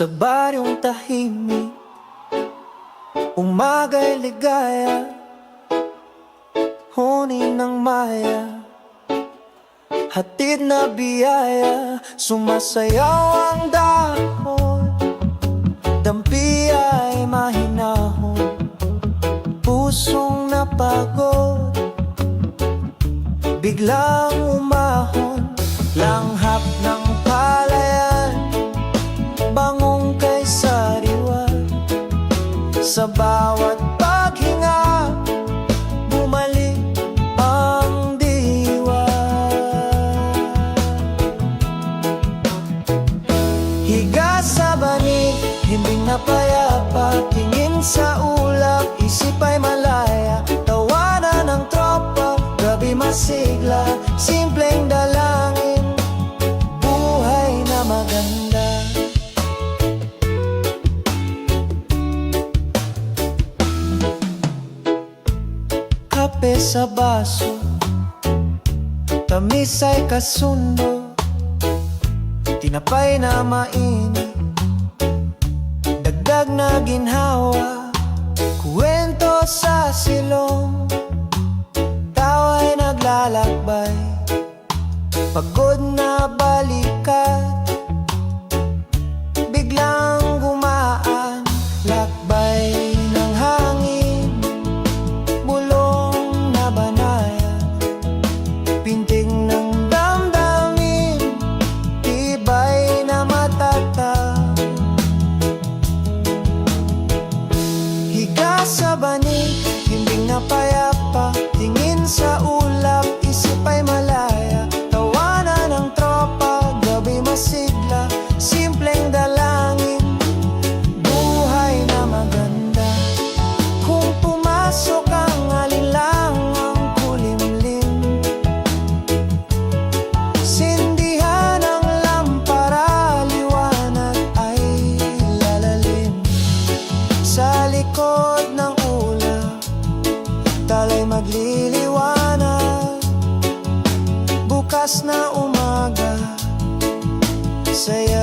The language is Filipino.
Sa baryong tahimik, umaga'y ligaya, huni ng maya, hatid na biyaya. Sumasayaw ang dahon, dampi ay mahinahon, pusong napagod, biglang umahon. Langhap ng palayan, bangong kay sariwa. Sa bawat paghinga, bumalik ang diwa. Higa sa banig, himbing na payapa, tingin sa ulap, isip ay malaya. Tawanan ng tropa, gabi masigla, simpleng dalangin, buhay na maganda. Kape sa baso, tamis ay kasundo, tinapay na mainit, dagdag na ginhawa, kwento sa silong, tawa'y naglalakbay, pagod na balikat, biglang gumaan, lakbay ng hangin, bulong na banaya, pintig ng damdamin, tibay na matatag. Higa sa banig, himbing na payapa, tingin sa ulap, isip ay malaya. Tawanan ng tropa, gabi masigla, simpleng dalangin, buhay na maganda. Kung pumasok ang alinlangang kulimlim, sindihan ang lampara, liwanag ay lalalim. Sa likod ng ulap, talay magliliwanag, bukas na umaga, saya